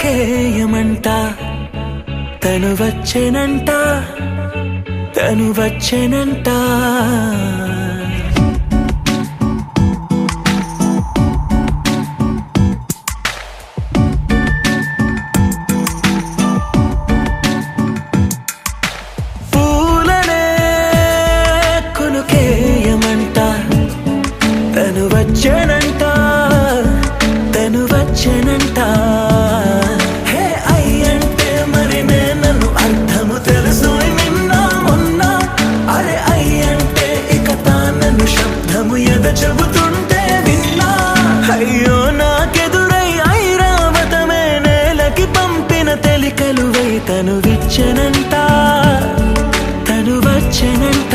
కొనుకేయమంట తను వచ్చెనంట తను వచ్చెనంట పూలనే కొనుకేయమంట తను వచ్చెనంట తను వచ్చెనంట హే అయ్యంటే మరి నన్ను అర్థము తెలుసు నిన్న మొన్న అరే అయ్యంటే ఇక తానను శబ్దము ఎద చెబుతుంటే విన్నా అయ్యో నాకెదురై ఐరావతమే నేలకి పంపిన తెలికలువై తను విచ్చెనంట తను వచ్చెనంట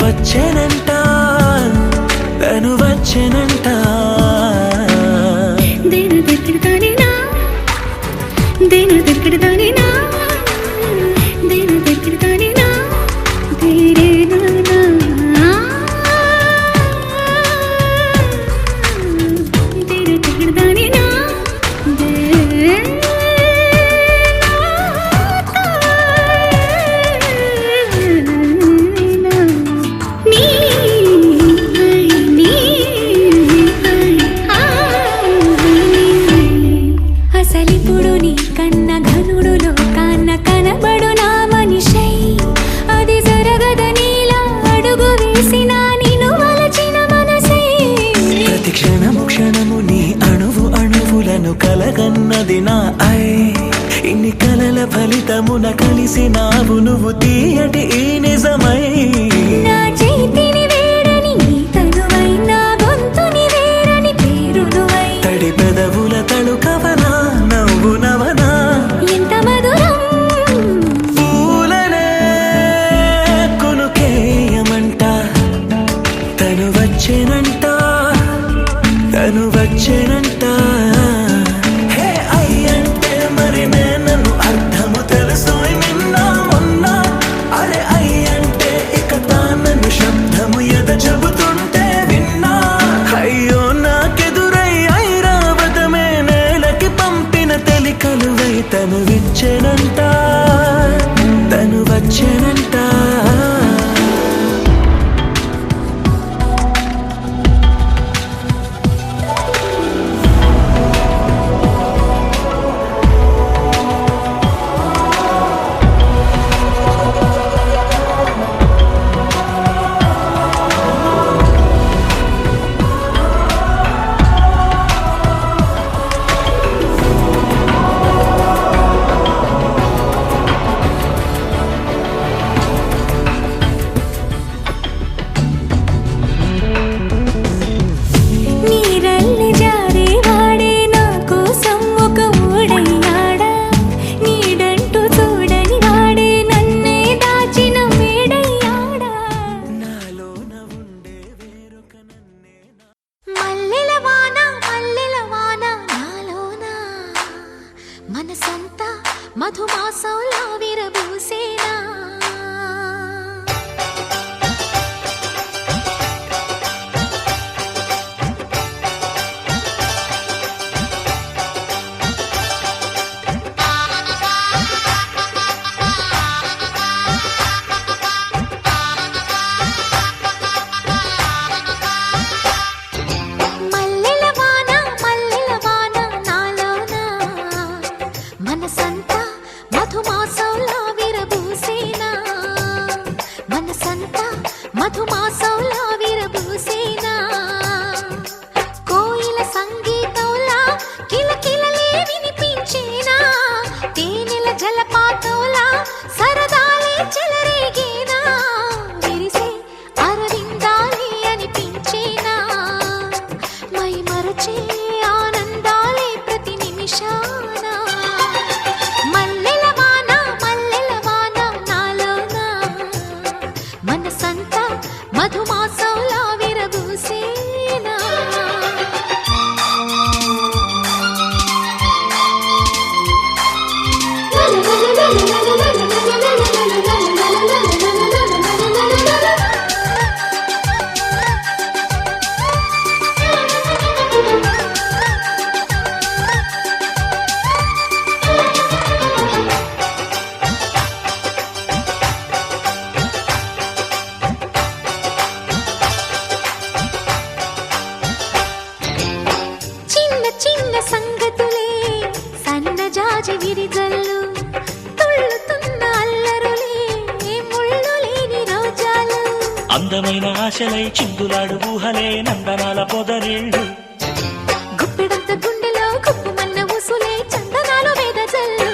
వచ్చెనంట తను వచ్చెనంట దేని దగ్గరదానినా దేని దగ్గరదానినా దేని దగ్గరదానినా దేరేనా దేని దగ్గరదానినా అసలిప్పుడు నీ కన్న ఘనుడులో కాన్న కనబడు నా మనిషై అది జరగదనిలా అడుగు వేసిన నిన్ను వలచిన మనసై ప్రతి క్షణము క్షణము నీ అణువు అణువులను కలగన్నది నా ఐ ఇన్ని కలల ఫలితమున కలిసినావు నువ్వు తీయటి ఈ నిజమై నా చేతిని వేడని నీ తనువై నా గొంతుని వేరని పేరు నువ్వై తడి పెదవుల తడుకవనా నవ్వు నవనా ఎంత మధురం పూలనే కొనుకేయమంట తను వచ్చెనంట తను వచ్చెనంట హే అయ్యంటే మరి నన్ను అర్థము తెలుసు నిన్న మొన్న అరే అయ్యంటే ఇక తానను శబ్దము ఎద చెబుతుంటే విన్నా అయ్యో నాకెదురై ఐరావతమే నేలకి పంపిన తెలికలువై తను విచ్చెనంట తను వచ్చెనంట నీరల్లి జారే వాడే నా కోసం ఒక ఊడయ్యాడా నీడంటూ చూడని వాడే నన్నే దాచిన మేడయ్యాడా నాలోన ఉండే వేరొక నన్నే మల్లెల వాన నాలోనా మనసంతా మధుమాసంలా విరబూసేనా మల్లెల వాన నాలోనా మనసంతా మధుమాసంలా విరబూసేనా మంచి విరిజల్లు తుళ్ళుతున్న అల్లరులే ముళ్ళు లేని రోజాలు అందమైన ఆశలై చిందులాడు ఊహలే నందనాల పొదరిళ్ళు గుప్పెడంత గుండెలో కుప్పుమన్న ఉసులే చందనాలు వేదజల్లు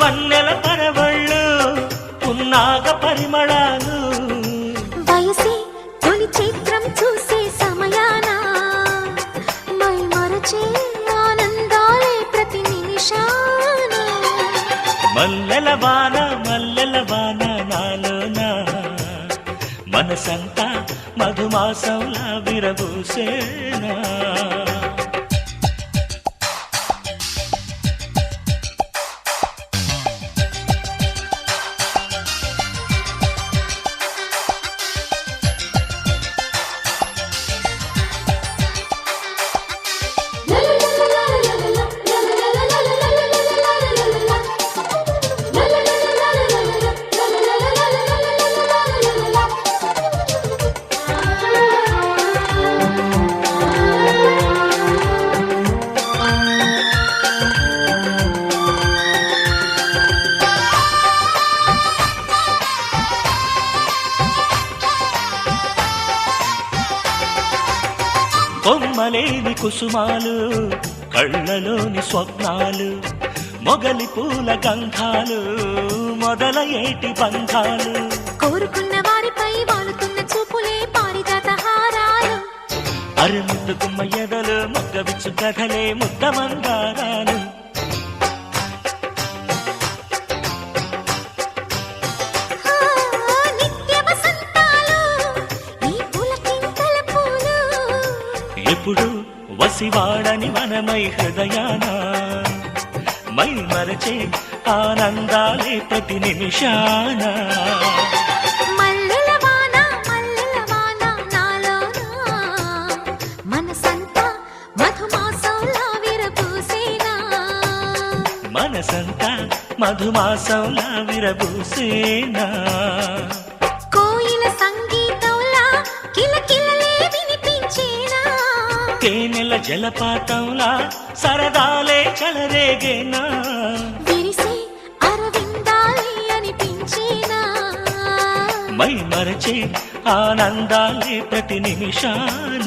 వన్నెల పరవళ్ళు పున్నాగ పరిమళాలు వయసే తొలి చిత్రం చూసే సమయాన మై మరచే ఆనందాలే ప్రతి నిమిషాన మల్లెల వాన నాలోన మనసంతా మధుమాసంలా విరబూసేనా కొమ్మలేని కుసుమాలు కళ్ళలోని స్వప్నాలు మొగలి పూల గంధాలు మొదలయేటి బంధాలు కోరుకున్న వారిపై వాలుతున్న చూపులే పారిజాత హారాలు అరుముద్దుకుమ్మ ఎదలు మొగ్గవిచ్చు కథలే ముద్ద మందారాలు నిత్య వసంతాలు ఈ పులకింతల పూలు ఎప్పుడు వసివాడని మనమై హృదయాన మై మరచే ఆనందాలే ప్రతి నిమిషాన మల్లెల వాన నాలోన మనసంతా మధుమాసంలా విరబూసేనా మనసంతా మధుమాసంలా విరబూసేనా కోయిల సంగీతంలా కిలకిలలే వినిపించేనా తేనెల జలపాతంలా సరదాలే చలరేగేనా విరిసే అరవిందాలే అనిపించేనా మై మరచే ఆనందాలే ప్రతి నిమిషాన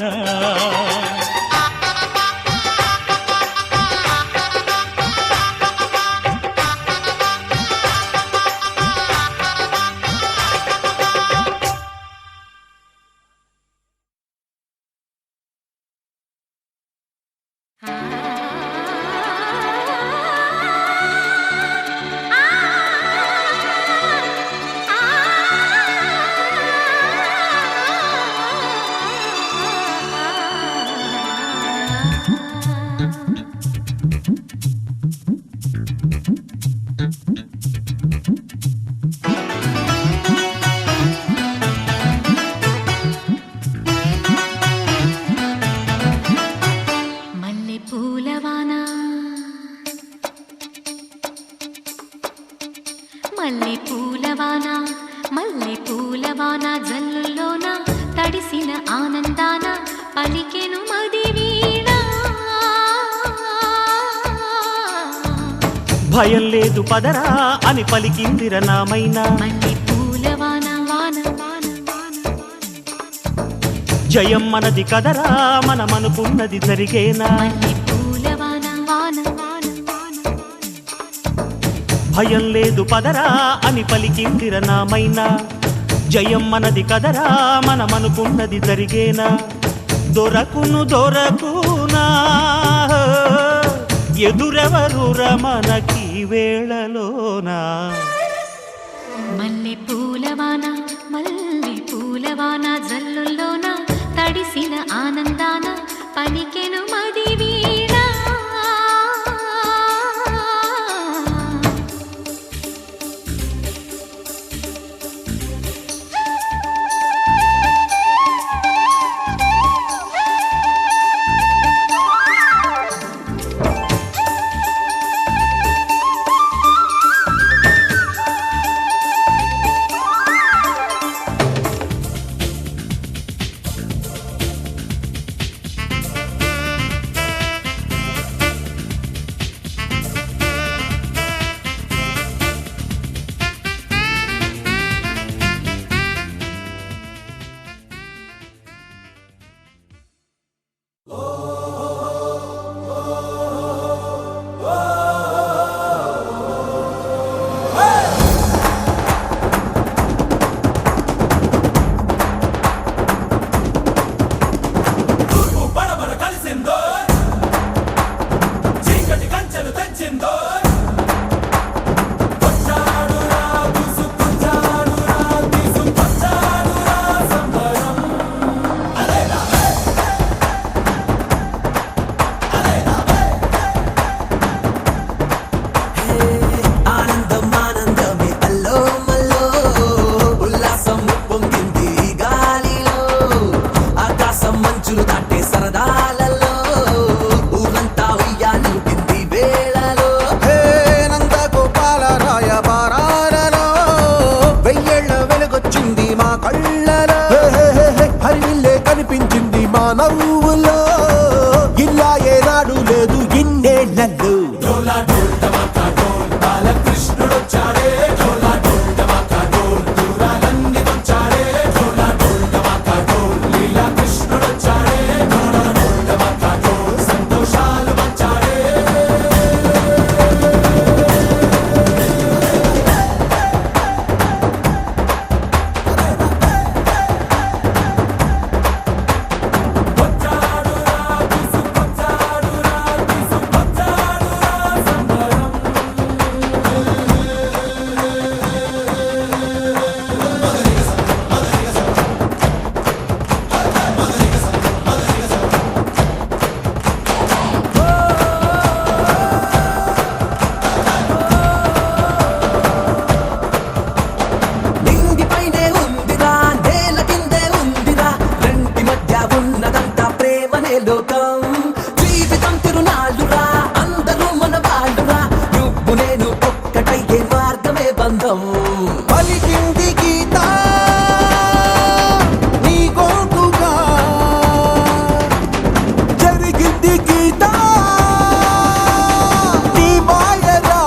మల్లె పూలవాన మల్లె పూలవాన మల్లె పూలవాన జల్లుల్లోన తడిసిన ఆనందాన పలికెను మది వీణ భయం లేదు పదరా అని పలికిందిర నామైనా మల్లె పూలవాన వాన వాన వాన జయం మనది కదరా మనమనుకున్నది జరిగేనా మల్లె పూలవాన వాన వాన వాన భయం లేదు పదరా అని పలికిందిర నామైనా జయం మనది కదరా మనమనుకున్నది జరిగేనా దొరకునా ఎదురెవరురా మనకి వేళలోనా మల్లె పూలవాన జల్లుల్లోన తడిసిన ఆనందాన పలికెను మది వీణ నవ్వులో ఇలా ఏనాడు లేదు ఇన్నేళ్ళల్లో నింగిపైనే ఉందిరా నేల కిందే ఉందిరా రెంటి మధ్య ఉన్నదంతా ప్రేమనే లోకం జీవితం తిరునాళ్ళురా అందరూ మన వాళ్ళురా నువ్వు నేను ఒక్కటయ్యే మార్గమే బంధం పలికింది గీత నీ గోటుగా జరిగింది గీత నీ మాయరా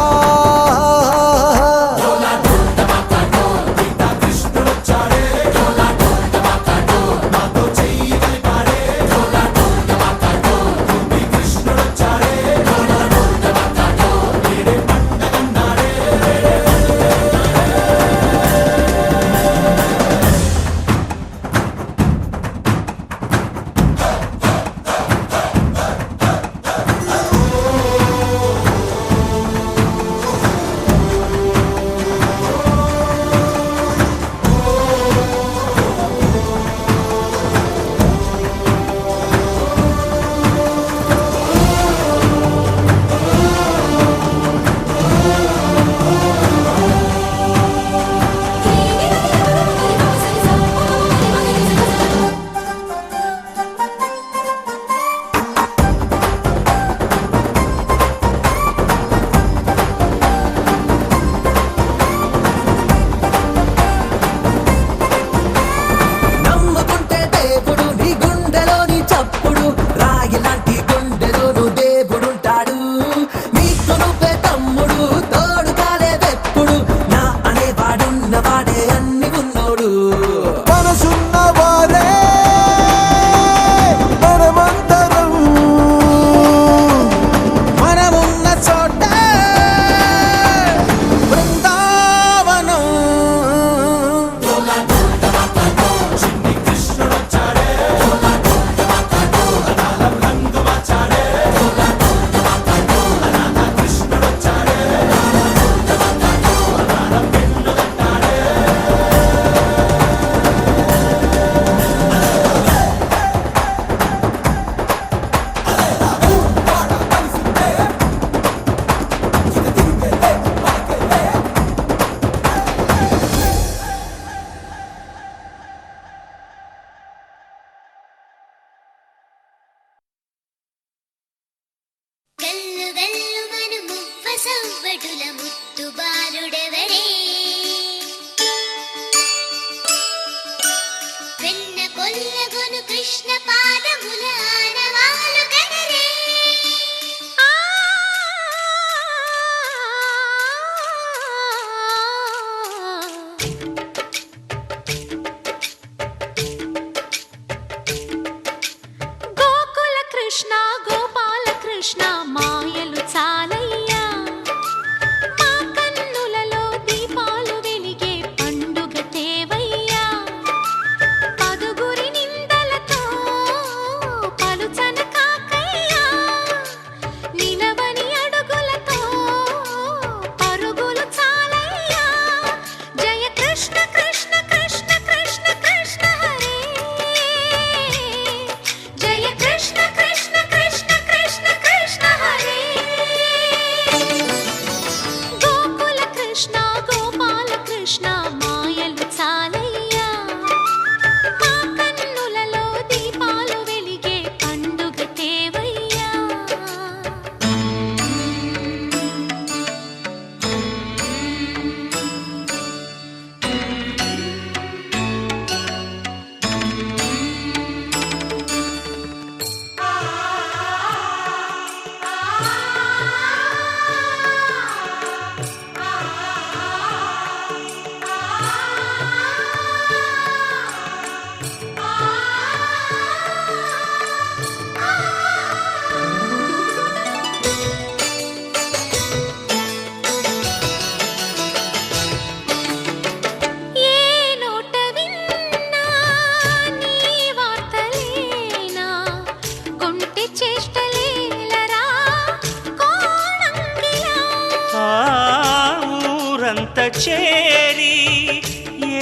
చేరి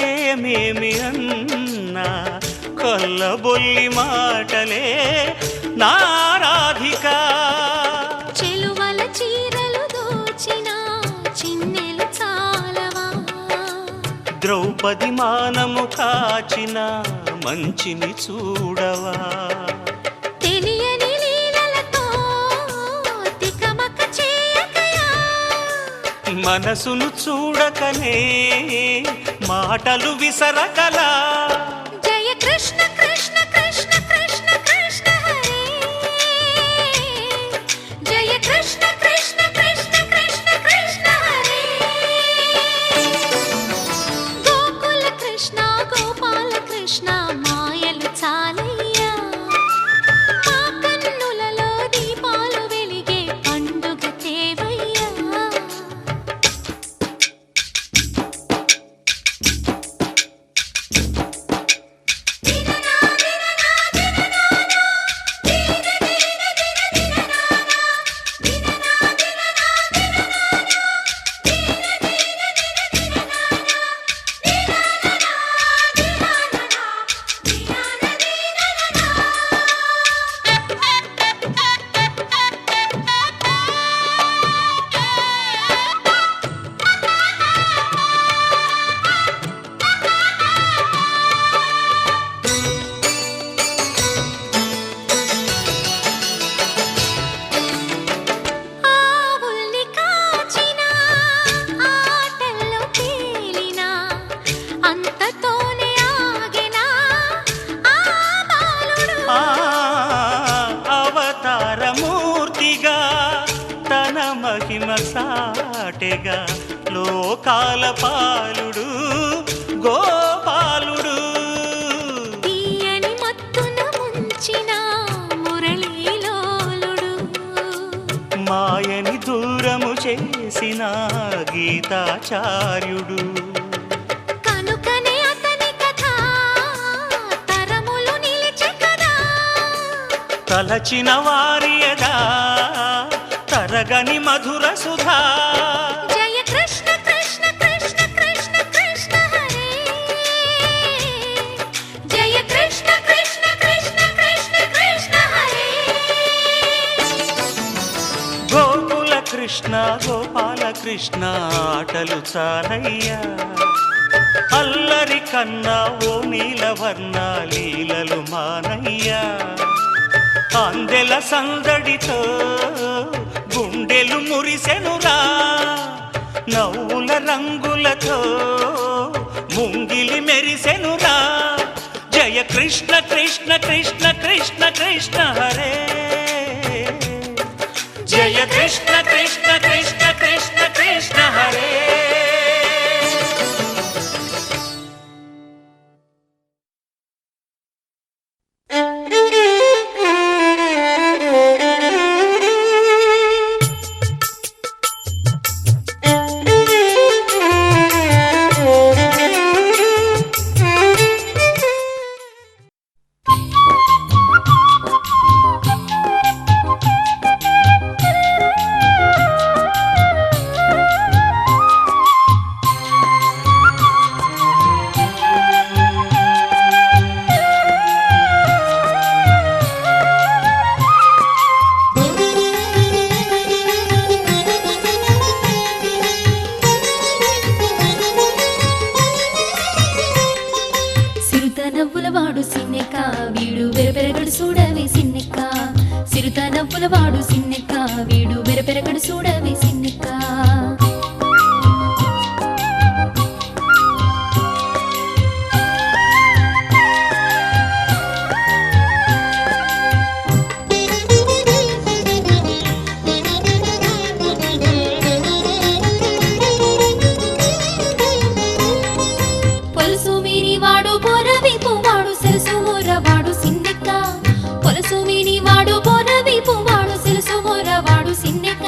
ఏమేమి అన్నా కొల్లబొల్లి మాటలే నారాధిక. చెలువల చీరలు దోచిన చిన్నెలు చాలవా, ద్రౌపది మానము కాచిన మంచిని చూడవా, తెలియని లీలలతో తికమక చేయకయా, మనసును చూడకనే మాటలు విసరకలా. జయ కృష్ణ కృష్ణ కృష్ణ కృష్ణ కృష్ణ హరే, జయ కృష్ణ కృష్ణ కృష్ణ కృష్ణ కృష్ణ హరే. గోకుల కృష్ణ గోపాల కృష్ణ మాయలు చాలయ్యా, మా కన్నులలో దీపాలు వెలిగే పండుగ తేవయ్యా. ఆవుల్ని కాచిన ఆటల్లో తేలిన అంతతోనే ఆగెనా ఆ బాలుడు. అవతారమూర్తిగా తన మహిమ సాటెగా లోకాల పాలుడు గోపాలుడు. తీయని మత్తున ముంచిన మురళీలోలుడు, మాయని దూరము చేసిన గీతాచార్యుడు. కనుకనే అతని కథ తరములు నిలిచె కదా, తలచిన వారియదా తరగని మధుర సుధా. జయ కృష్ణ కృష్ణ కృష్ణ కృష్ణ కృష్ణ హరే, జయ కృష్ణ కృష్ణ కృష్ణ కృష్ణ కృష్ణ హరే. గోకుల కృష్ణ గోపాల కృష్ణ ఆటలు చాలయ్యా, అల్లరి కన్నా ఓ నీలవర్ణ లీలలు మానయ్యా. అందెల సందడితో గుండెలు మురిసెనురా, నవ్వుల రంగులతో ముంగిలి మెరిసెనురా. జయ కృష్ణ కృష్ణ కృష్ణ కృష్ణ కృష్ణ హరే, జయ కృష్ణ కృష్ణ కృష్ణ కృష్ణ కృష్ణ హరే. నవ్వులవాడు సిన్నెక్క వీడు బెరబెరగడు చూడవే సిన్నెక్క, సిరుత నవ్వులవాడు సిన్నెక్క వీడు బెరబెరగడు చూడవే సిన్నెక్క. పొలుసు మీని వాడు బోరవీపు వాడు సెలుసు మోరవాడు సిన్నెక్క, పొలుసు మీని వాడు బోరవీపు వాడు సెలుసు మోరవాడు సిన్నెక్క.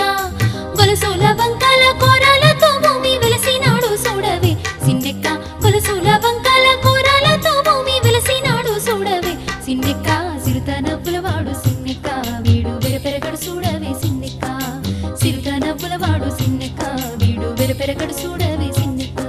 గొలుసుల వంకల కోరాలతో భూమి వెలసినాడు చూడవే సిన్నెక్క, గొలుసుల వంకల కోరాలతో భూమి వెలసినాడు చూడవే సిన్నెక్క. సిరుత నవ్వులవాడు సిన్నెక్క వీడు బెరపెరగడు చూడవే సిన్నెక్క, సిరుత నవ్వులవాడు సిన్నెక్క వీడు బెరపెరగడు చూడవే సిన్నెక్క.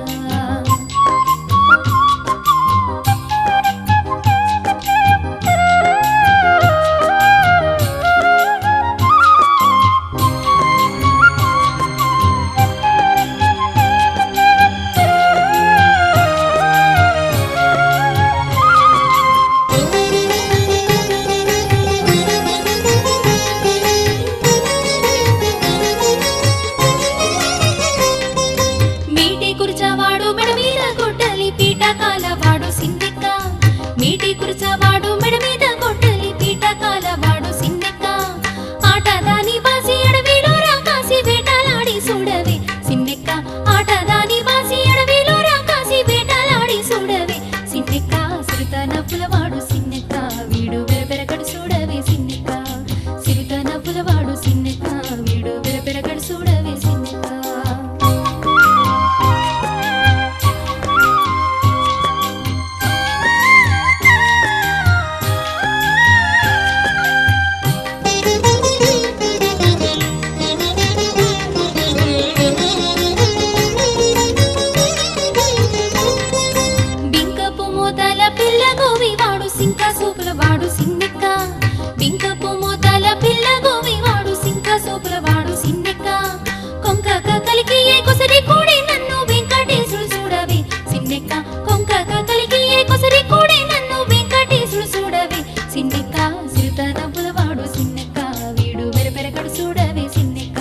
సిరుత నవ్వులవాడు సిన్నెక్క వీడు వెరపెరకడు చూడవే సిన్నెక్క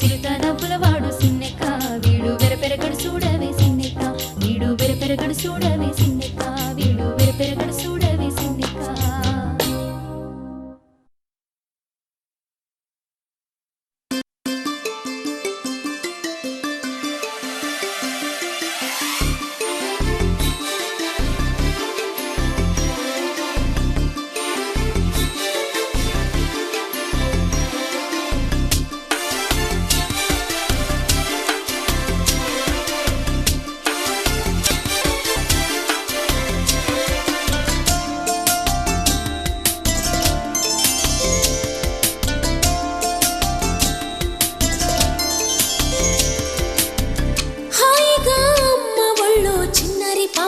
సిరుత నవ్వులవాడు సిన్నెక్క వీడు వెరపెరకడు చూడవే సిన్నెక్క వీడు వెరపెరకడు చూడవే సిన్నెక్క వీడు వెరపెరకడు చూడవే సిన్నెక్క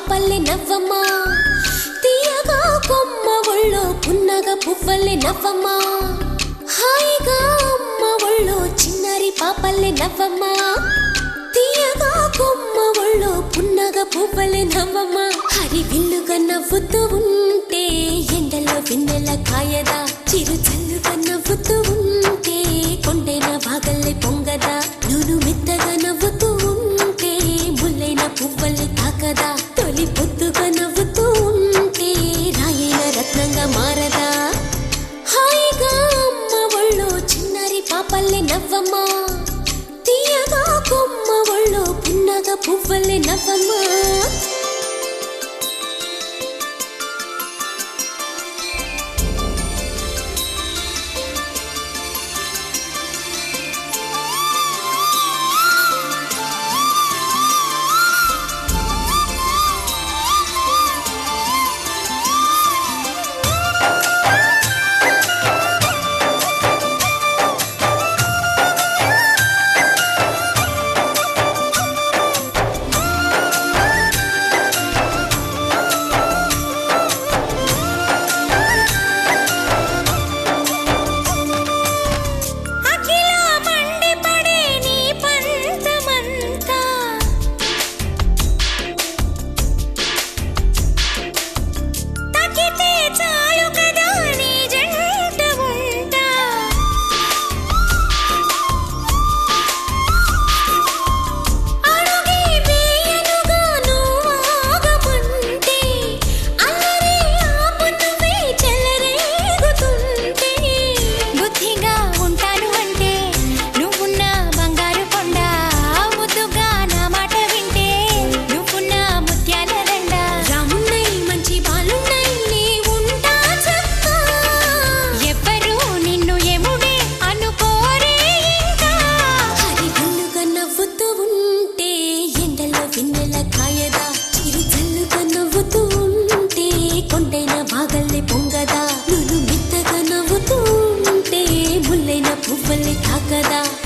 పాపల్లె నవ్వమ్మా తీయగా కొమ్మ ఒళ్ళో పున్నగ పువ్వల్లె నవ్వమ్మా హాయిగా అమ్మ ఒళ్ళో చిన్నారి పాపల్లె నవ్వమ్మా తీయగా కొమ్మ ఒళ్ళో పున్నగ పువ్వల్లె నవ్వమ్మా హరి విల్లుగా నవ్వుతూ ఉంటే ఎండలో వెన్నెల కాయదా చిరు చల్లుగా నవ్వుతూ ఉంటే కొండైన భాగల్లె పొంగదా నూను మెత్తగా నవ్వుతూ ఉంటే ముల్లైన పువ్వల్లె తాకదా తొలి పొద్దుగా నవ్వుతూ ఉంటే రాయైన రత్నంగా మారదా హాయిగా అమ్మ ఒళ్ళో చిన్నారి పాపల్లె నవ్వమ్మా తీయగా కొమ్మ ఒళ్ళో పున్నగ పువ్వల్లె నవ్వమ్మా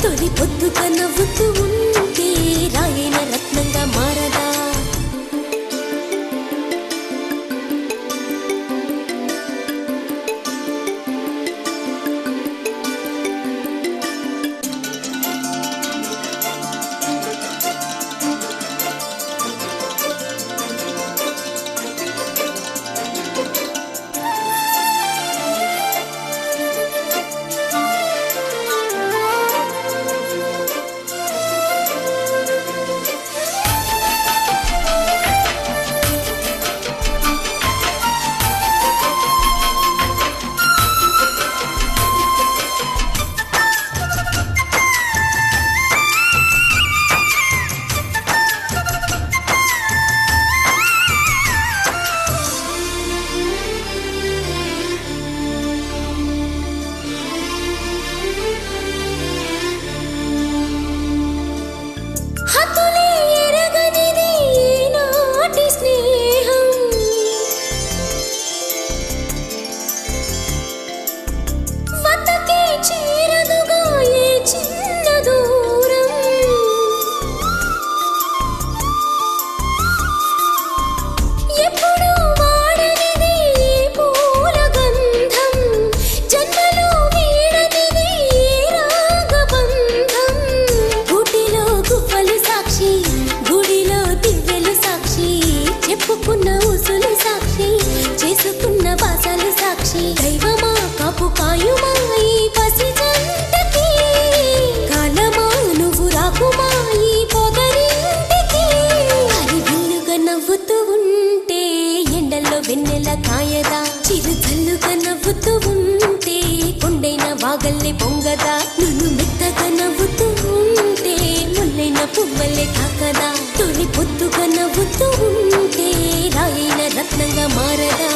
తొలి పొద్దుగా నవ్వుతూ ఉంటే రాయైన రత్నంగా మారదా పాగల్లే పొంగదా నన్ను మెత్తగా నవ్వుతూ ఉంటే ముల్లైన పువ్వల్లే తాకదా తొలి పొద్దుగా నవ్వుతూ ఉంటే రాయైన రత్నంగా మారదా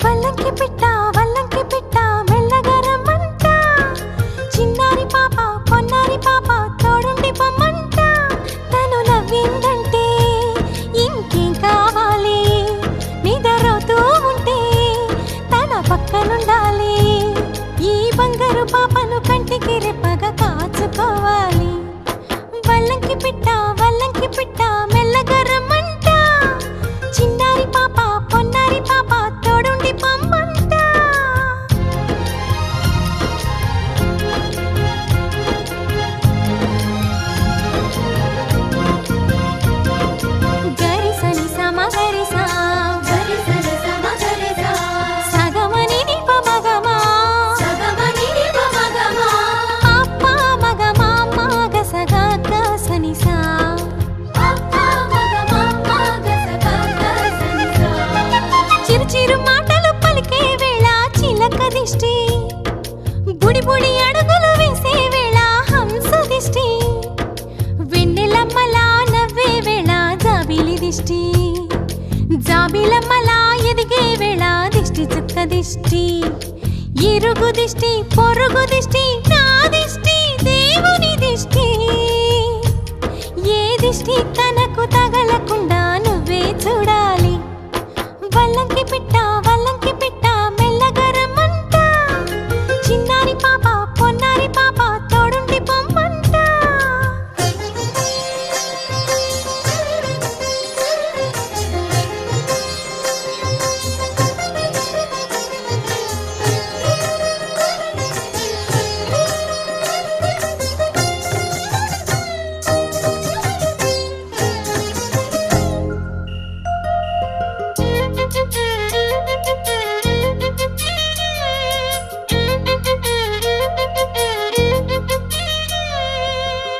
వల్లంకి పిట్ట మెల్లగా రమ్మంట చిన్నారి పాప పొన్నారి పాప తోడుండి పొమ్మంట తను నవ్విందంటే ఇంకేం కావాలి నిద్రపోతూ ఉంటే తన పక్కనుండాలి ఈ బంగారు పాపను కంటికి రెప్పగా కాచుకోవాలి వల్లంకి పిట్ట మెల్లగా రమ్మంట చిన్నారి పాప పొన్నారి పాప తోడుండి పొమ్మంట గరి సని సమ గరి సా గరి సని సమ గరి సా సగమని ని పమగమా సగమని ని పమగమా అప్ప మగమా మగ సగ గ సని సా అప్ప మగమా మగ సగ గ సని సా చిరు చిరు మాటలు పలికే వేళ చిలక దిష్టి బుడి బుడి అడుగులు వేసే వేళ హంస దిష్టి వెన్నెలమ్మలా నవ్వే వేళ జాబిలి దిష్టి జాబిలమ్మలా ఎదిగే వేళ దిష్టి చుక్క దిష్టి ఇరుగు దిష్టి పొరుగు దిష్టి నా దిష్టి దేవుని దిష్టి ఏ దిష్టి తనకు తగలకుండా నువ్వే చూడాలి వల్లంకి పిట్ట మెల్లగా రమ్మంట చిన్నారి పాప పొన్నారి పాప తోడుండి పొమ్మంట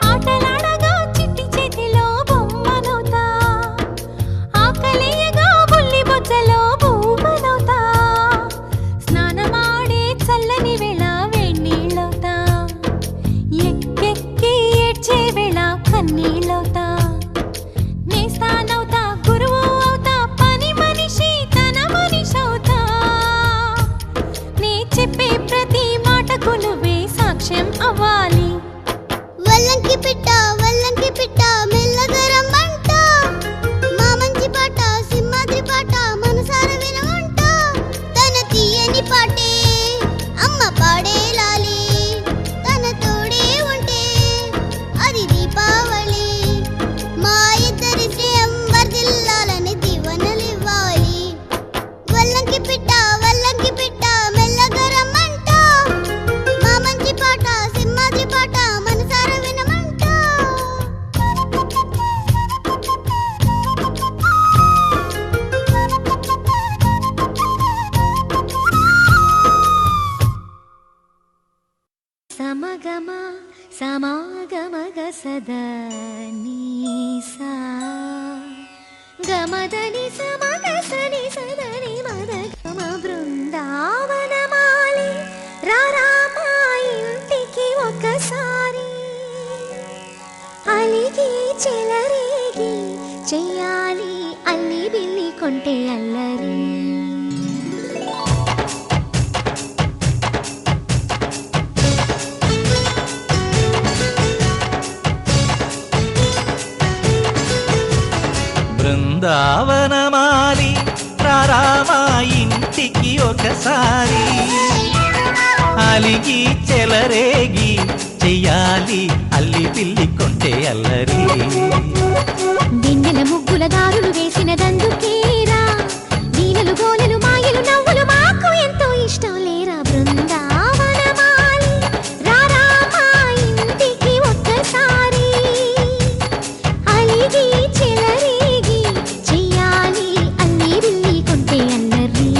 ఆటలాడగా చిట్టి చేతిలో బొమ్మనవుతా ఆకలియగా బుల్లి బొజ్జలో పువ్వునవుతా స్నానమాడే చల్లని వేళ వేణీళ్ళవుతా ఎక్కెక్కి ఏడ్చే వేళ కన్నీళ్ళవుతా నేస్తానవుతా గురువు అవుతా పని మనిషి తన మనిషవుతా నీ చెప్పే ప్రతి మాటకు నువ్వే సాక్ష్యం అవ్వాలి వల్లంకి పిట్ట మెల్లగా రమ్మంట మా మంచి పాట సింహాద్రి పాట మనసార వినమంట తన తీయని పాటే అమ్మ పాడే లాలి తన తోడే ఉంటే అది దీపావళి మా ఇద్దరి శ్రేయం వర్ధిల్లాలని దీవెనలివ్వాలి వల్లంకి పిట్ట మెల్లగా రమ్మంట మా మంచి పాట సింహాద్రి పాట మనసార వినమంట సమగమ సమాగమగ సదా నీసా గమదని సమగ సని సదని మదగమ బృందావనమాలి రారామా ఇంటికి ఒకసారి అలిగి చెలరేగి చెయ్యాలి అల్లి బిల్లి కొంటే అల్లరి బృందావనమాలి రారామా ఇంటికి ఒకసారి అలిగి చెలరేగి చెయ్యాలి అల్లి పిల్లి కొంటే అల్లరి వెన్నెల ముగ్గుల దారులు వేసినదందుకేరా వీణలు గోలెలు మాయలు నవ్వులు మాకు ఎంతో ఇష్టం లేరా బృందావనమాలి రారా మా ఇంటికి ఒక్కసారి అలిగి చెలరేగి చెయ్యాలి అల్లి బిల్లి కొంటే అల్లరి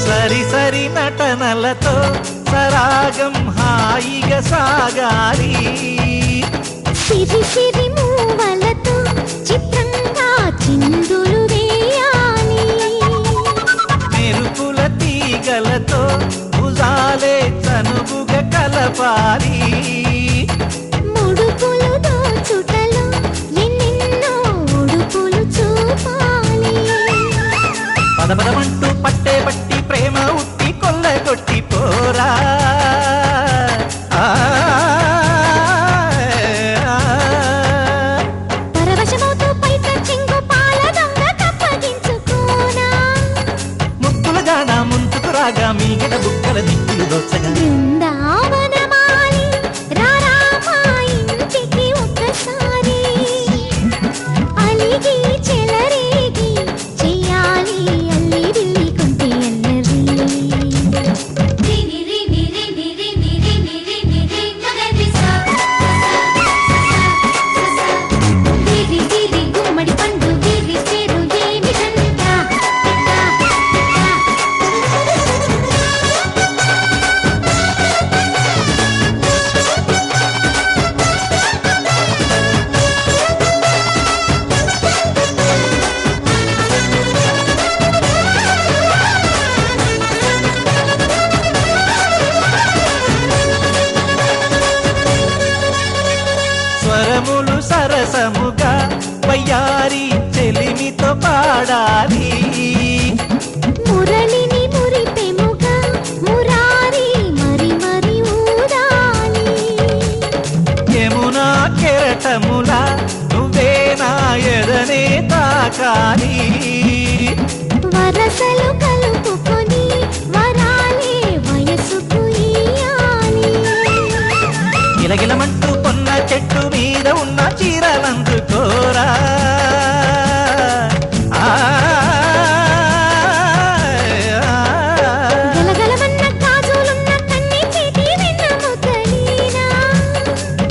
సరి సరి నటనలతో సరాగం హాయిగా సాగాలి సిరి సిరి మూవలతో చిత్రంగా చిందులు వేయాలి మెరుపుల తీగలతో భుజాలే చనువుగా కలపాలి ముడుపులు దోచుటలో ఎన్నెన్నో ఉడుపులు చూపాలి పదపదమంటూ పట్టే పట్టి ప్రేమ ఉట్టి కొల్లగొట్టి పోరా ఆ, పరవశమవుతూ పైట చెంగు పాల దొంగ కప్పగించుకోనా ముక్కుల జాన ముందుకు రాగా మీగడ బుక్కల దిక్కులు దోచగా బృందావనమాలి రారా మా ఇంటికి ఒక్కసారి అలిగి చెలరేగి చెయ్యాలి అల్లి బిల్లి కొంటే అల్లరి గుమ్మడి పండు గిరి చేరు ఏమిటంట స్వరములు సరసముగా వయ్యారి చెలిమితో పాడాలి మురళిని మురిపెముగా మురారి మరి మరి ఊదాలి యమునా కెరటముల నువ్వే నా ఎదనే తాకాలి వరసలు కలుపుకొని వరాలే వయసుకు ఇయ్యాలి గిలగిలమంటూ కొన్న చెట్టు మీద ఉన్న చీరలందుకోరా ఆ, గలగలమన్న గాజులున్న కన్ని చేతి వెన్న ముద్దలీనా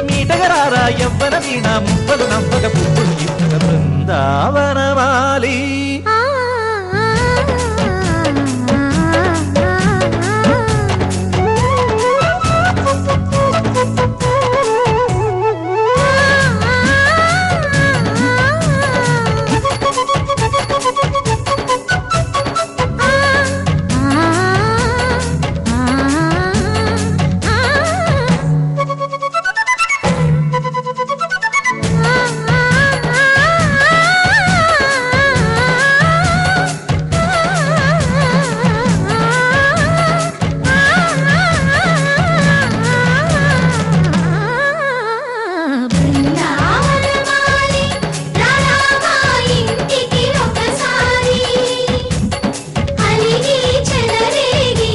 మీటగరారా ఎవ్వన వీణ మువ్వలు నవ్వక పువ్వులు ఇవ్వక బృందావనమాలి ఆ బృందావనమాలి రారా మా ఇంటికి ఒకసారి అలిగి చెలరేగి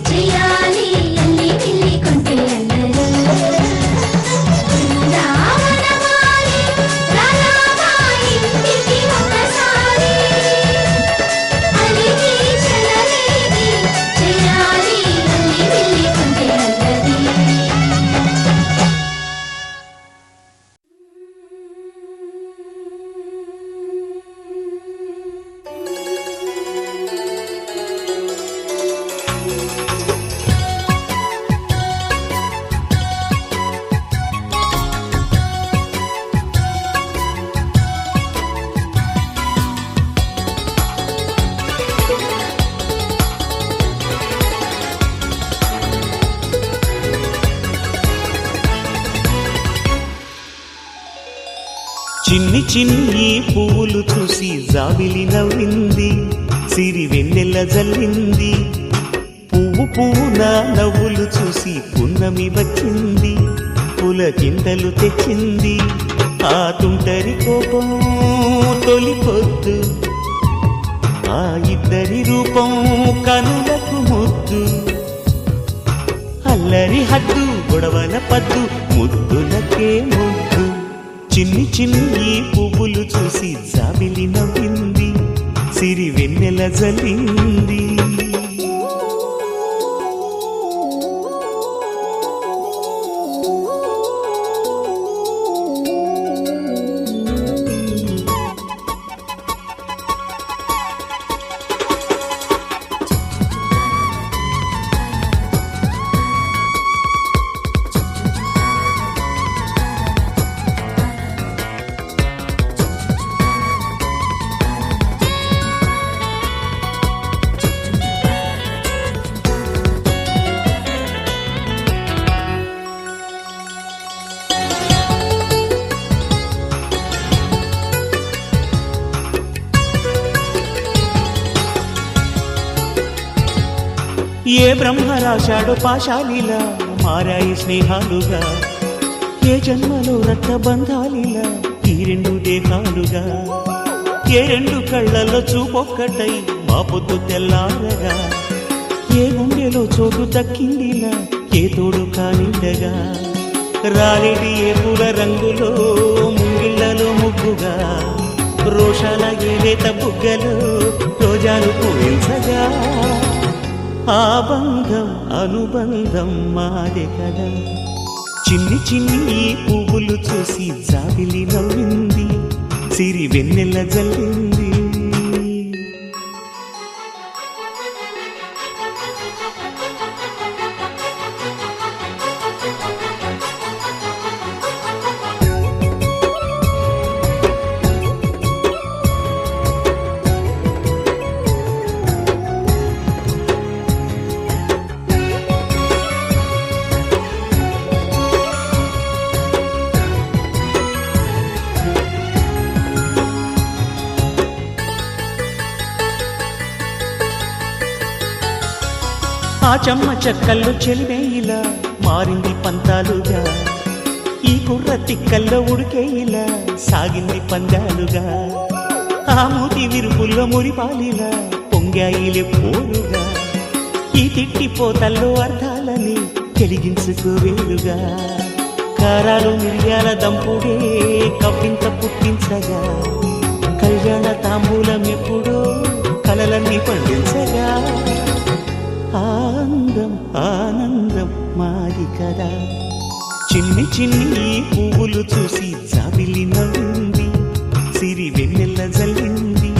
చెయ్యాలి అల్లి బిల్లి కొంటే అల్లరి బృందావనమాలి రారా మా ఇంటికి ఒకసారి అలిగి చెలరేగి చెయ్యాలి అల్లి బిల్లి కొంటే అల్లరి చిన్ని చిన్ని పువ్వులు చూసి జాబిలి నవ్వింది సిరి వెన్నెల జల్లింది. పువ్వు పువ్వున నవ్వులు చూసి పున్నమి వచ్చింది. పులకింతలు తెచ్చింది ఆ తుంటరి కోపం తొలి పొద్దు. ఆ ఇద్దరి రూపం కనులకు ముద్దు. అల్లరి హద్దు గొడవల పద్దు ముద్దులకే ముద్దు. చిన్ని చిన్ని పువ్వులు చూసి జాబిలి నవ్వింది. సిరి వెన్నెల జల్లింది. ఏ బ్రహ్మ రాశాడో పాశాలిలా మారాయి స్నేహాలుగా. ఏ జన్మలో రక్త బంధాలిలా ఈ రెండు దేహాలుగా. ఏ రెండు కళ్ళల్లో చూపొక్కటై మా పొద్దు తెల్లారగా. ఏ గుండెలో చోటు దక్కిందిలా ఏ తోడు కానిండగా. రాలేటి ఏ పూల రంగులో ముంగిళ్లలో ముగ్గుగా. రోషాల ఏలేత బుగ్గలో రోజాలు పూయించగా. ఆ బంధం అనుబంధం మాదే కదా. చిన్ని చిన్ని పువ్వులు చూసి జాబిలి నవ్వింది. సిరి వెన్నెల జల్లింది. ఆ చెమ్మ చెక్కల్లో చెలివేయిలా మారింది పంతాలుగా. ఈ కుర్ర తిక్కల్లో ఉడికేయిలా సాగింది పందాలుగా. ఆ మూతి విరుపుల్లో మురిపాలిలా పొంగాయిలే పోలుగా. ఈ తిట్టిపోతల్లో అర్థాలని తెలిగించుకోవేలుగా. కారాలు మిరియాల దంపుడే కవ్వింత పుట్టించగా. కళ్యాణ తాంబూలం ఎప్పుడో కలలన్నీ పండించగా. ఆనందం ఆనందం మాది కదా. చిన్ని చిన్ని పువ్వులు చూసి జాబిలి నవ్వింది. సిరి వెన్నెల జల్లింది.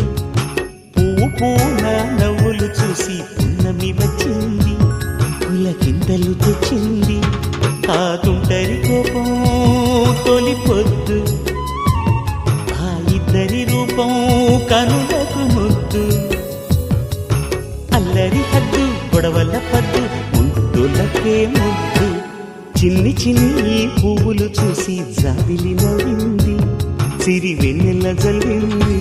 పువ్వు పూన నవ్వులు చూసి పున్నమి వచ్చింది. పులకింతలు తెచ్చింది ఆ తుంటరి కోపం తొలి పొద్దు. ఆ ఇద్దరి రూపం కనులకు ముద్దు. అల్లరి హద్దు గొడవల పద్దు ముద్దులకే ముద్దు. చిన్ని చిన్ని పువ్వులు చూసి జాబిలి నవ్వింది. సిరి వెన్నెల జల్లింది.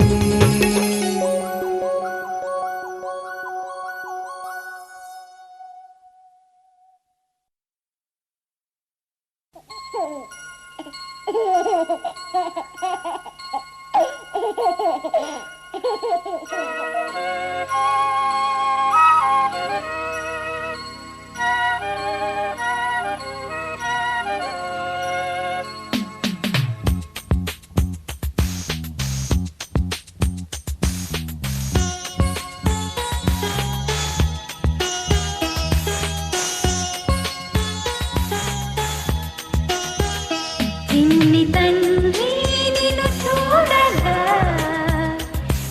చిన్ని తండ్రి నిన్ను చూడగా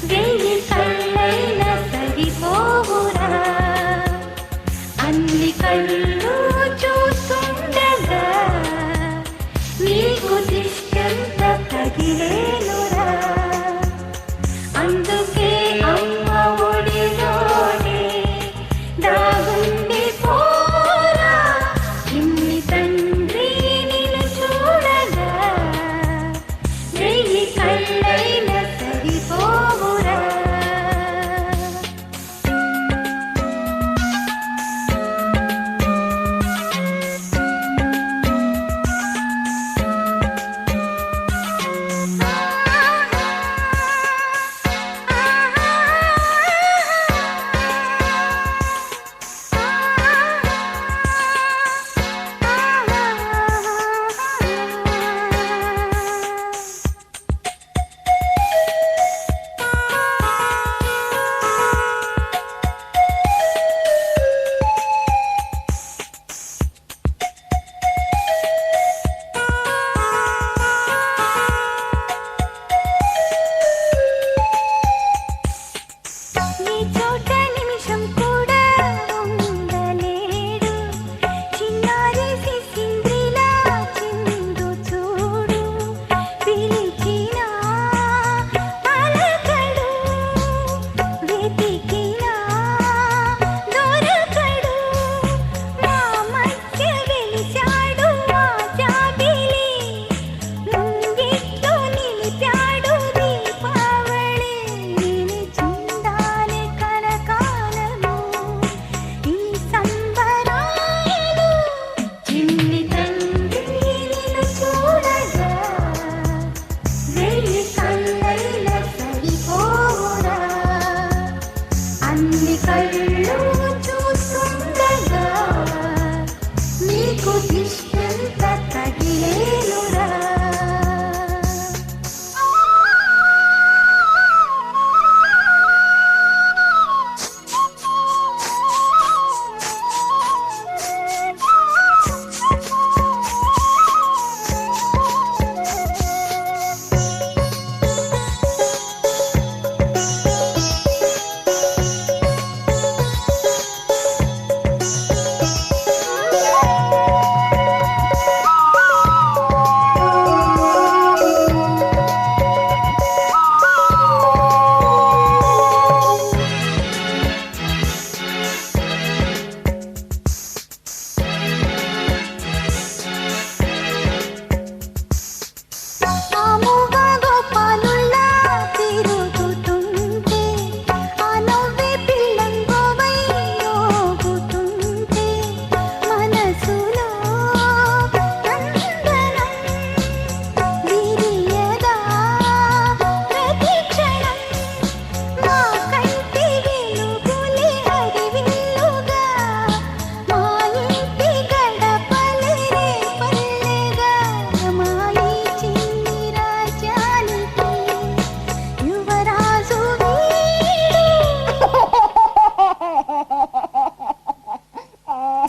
వెయ్యి కళ్ళైన సరిపోవురా. అన్ని కళ్ళు చూస్తుండగా నీకు దిష్టంత తగిలేనురా. అందుకే అమ్మ ఒడిలోనే దాగుండి పోరా. చిన్ని తండ్రి నిన్ను చూడగా వెయ్యి కళ్ళైన సరిపోవురా.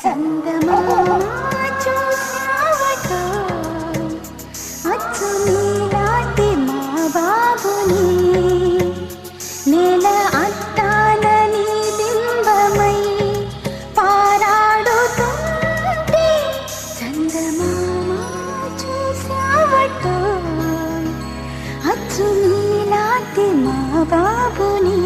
చందమామ చూసావటో అచ్చు నీలాంటి మా బాబుని నేల అద్దాల నీ బింబమై పారాడుతుంటే చందమామ చూసావటో అచ్చు నీలాంటి మా బాబుని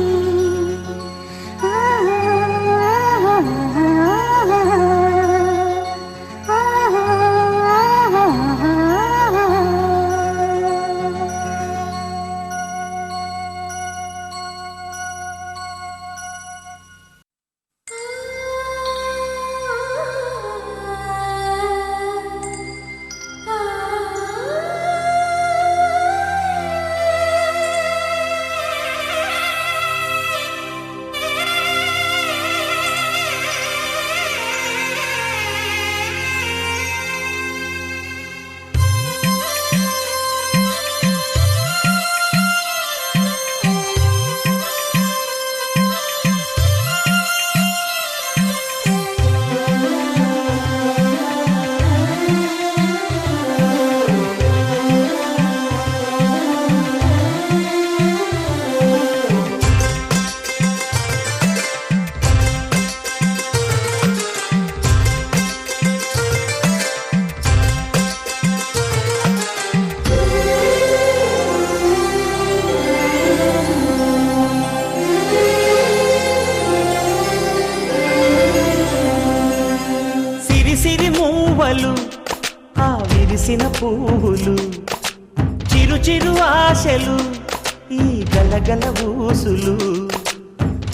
ఆ విరిసిన పువ్వులు చిరు చిరు ఆశలు ఈ గలగల ఊసులు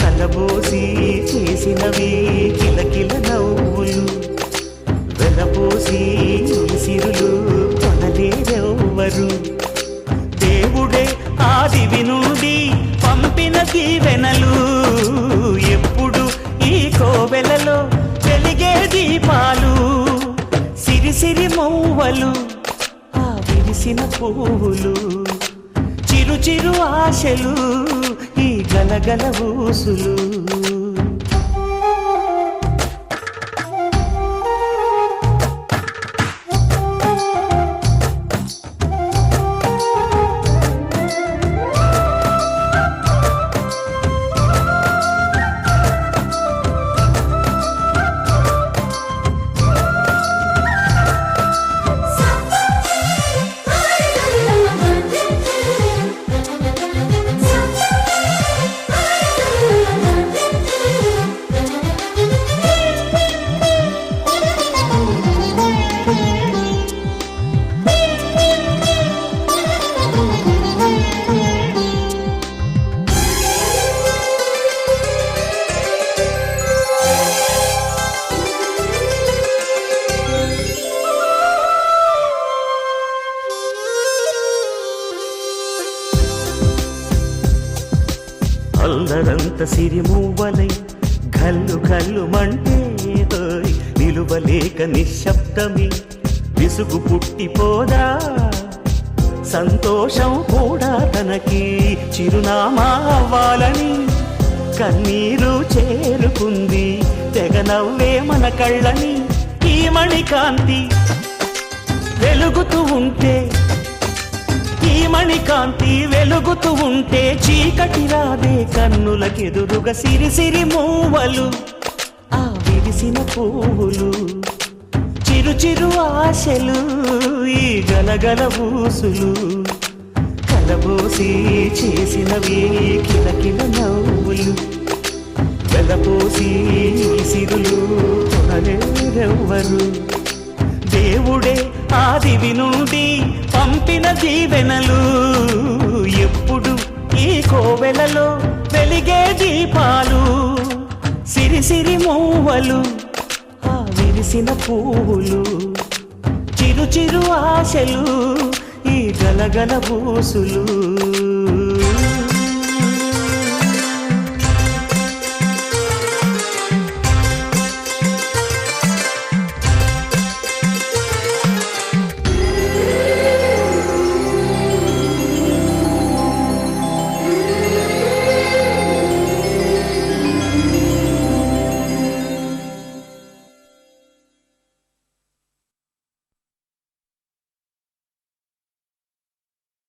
కలబోసి చేసినవి కిలకిల నవ్వులు వెలబోసి సిరులు కొనలేరెవ్వరు దేవుడే ఆదివి నుండి పంపిన దీవెనలు ఎప్పుడు ఈ కోవెలలో వెలిగే దీపాలు సిరి మౌవలు ఆ విరిసిన పువ్వులు చిరు చిరు ఆశలు ఈ గలగల ఊసులు అల్లరంత సిరిమువ్వలై గల్లు గల్లు మంటే నిలువలేక నిశ్శబ్దమి విసుగు పుట్టిపోదా సంతోషం కూడా తనకి చిరునామా అవ్వాలని కన్నీరు చేరుకుంది తెగ నవ్వే మన కళ్ళని ఈ మణికాంతి వెలుగుతూ ఉంటే ఈ మణికాంతి వెలుగుతూ ఉంటే చీకటి రాదే కన్నులకెదురుగా సిరి సిరి మూవలు ఆ విరిసిన పువ్వులు చిరు చిరు ఆశలు ఈ గలగల ఊసులు కలబోసి చేసినవి కిలకిల నవ్వులు వెలపోసి సిరులు కొనలేరెవ్వరు దేవుడే ఆదివి నుండి పంపిన దీవెనలు ఎప్పుడు ఈ కోవెలలో వెలిగే దీపాలు సిరి సిరి మూవలు ఆ విరిసిన పువ్వులు చిరు చిరు ఆశలు ఈ గలగల ఊసులు